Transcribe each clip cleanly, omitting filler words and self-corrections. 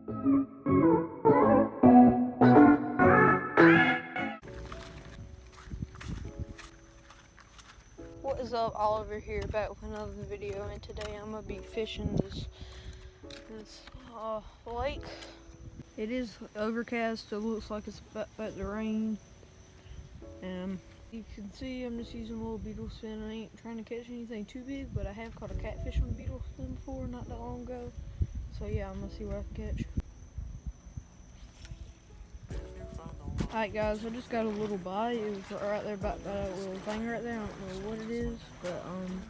What is up, Oliver here, back with another video, and today I'm gonna be fishing this lake. It is overcast, so it looks like it's about to rain. You can see I'm just using a little beetle spin. I ain't trying to catch anything too big, but I have caught a catfish on a beetle spin before, not that long ago. So yeah, I'm gonna see what I can catch. Alright guys, I just got a little bite. It was right there about that little thing right there. I don't know what it is, but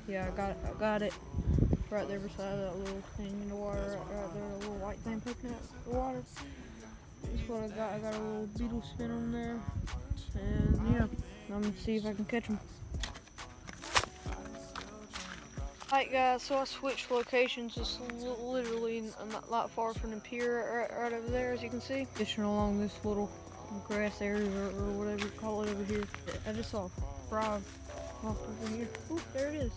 yeah, I got it right there beside that little thing in the water, right there, a little white thing poking out the water. That's what I got. I got a little beetle spin on there, and yeah, I'm gonna see if I can catch him. Alright guys, so I switched locations, just literally not far from the pier right over there, as you can see. Fishing along this little grass area or whatever you call it over here. I just saw a frog off over here. Oop, there it is.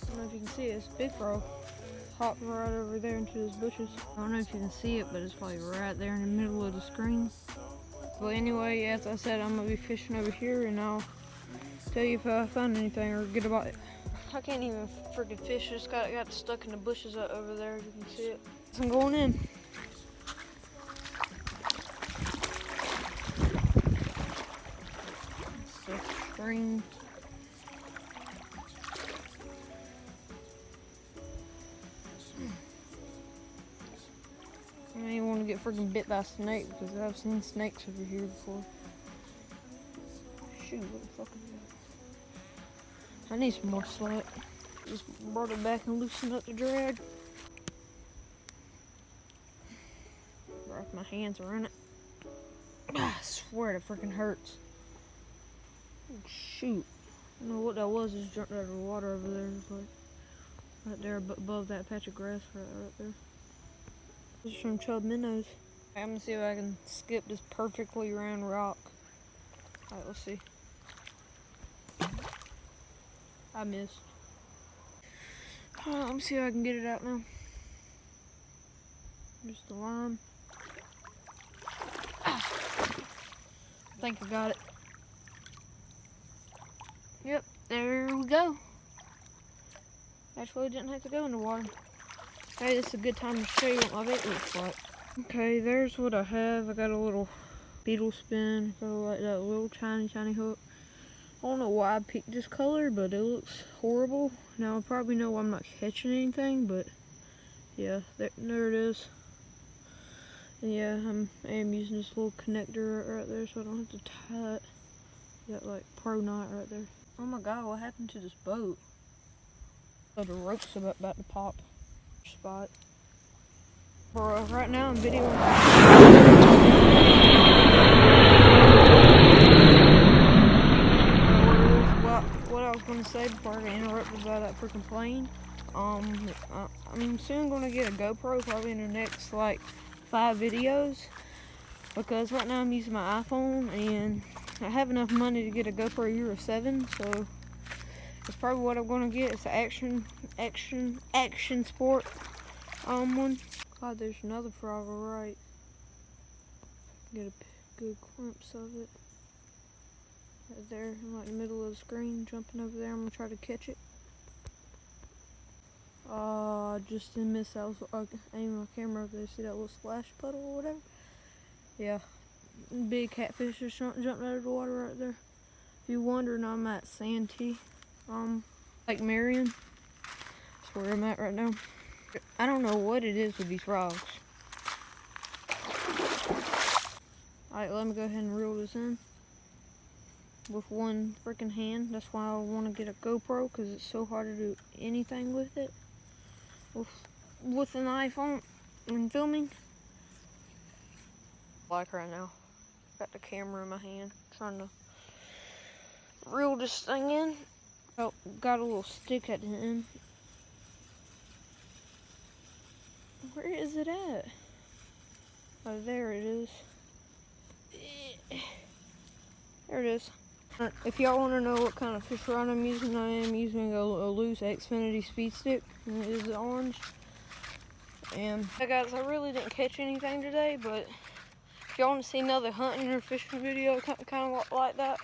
I don't know if you can see it, it's a big frog. Hopped right over there into those bushes. I don't know if you can see it, but it's probably right there in the middle of the screen. But anyway, as I said, I'm gonna be fishing over here, and I'll tell you if I find anything or get a bite. I can't even freaking fish, just got stuck in the bushes over there, as you can see it. So I'm going in. It's the screen. I didn't want to get freaking bit by a snake because I've seen snakes over here before. Shoot, what the fuck is that? I need some more slack. Just brought it back and loosened up the drag. Wrap my hands around it. I swear it freaking hurts. Oh shoot. I don't know what that was, just jumped out of the water over there. It's like right there above that patch of grass right there. This is from chub minnows. I'm gonna see if I can skip this perfectly round rock. Alright, let's see. I missed. Let me see if I can get it out now. Just the line. I think I got it. Yep, there we go. Actually, I didn't have to go in the water. Okay, this is a good time to show you what my bait looks like. Okay, there's what I have. I got a little beetle spin. Got like that little tiny hook. I don't know why I picked this color, but it looks horrible. Now I probably know I'm not catching anything, but yeah, there it is. And yeah, I am using this little connector right there, so I don't have to tie it. Got like pro knot right there. Oh my god, what happened to this boat? Oh, the rope's about to pop. Spot. Bro, right now I'm videoing. What I was gonna say before I got interrupted by that freaking plane. I'm soon gonna get a GoPro, probably in the next like 5 videos, because right now I'm using my iPhone and I have enough money to get a GoPro Hero 7, so it's probably what I'm gonna get. It's an action sport one. God, there's another frog right. Get a good glimpse of it. Right there, like in the middle of the screen, jumping over there. I'm gonna try to catch it. Just didn't miss. I was aiming my camera over there. See that little splash puddle or whatever? Yeah, big catfish just jumped out of the water right there. If you're wondering, I'm at Santee, Lake Marion. That's where I'm at right now. I don't know what it is with these frogs. Alright, let me go ahead and reel this in with one freaking hand. That's why I want to get a GoPro, because it's so hard to do anything with it. With an iPhone and filming. Like right now, got the camera in my hand, trying to reel this thing in. Oh, got a little stick at the end. Where is it at? Oh, there it is. There it is. If y'all want to know what kind of fish rod I'm using, I am using a loose Xfinity speed stick, and it is orange. And hey guys, I really didn't catch anything today, but if y'all want to see another hunting or fishing video kind of like that,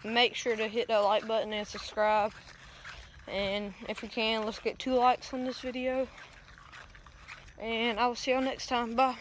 make sure to hit that like button and subscribe. And if you can, let's get 2 likes on this video. And I will see y'all next time. Bye.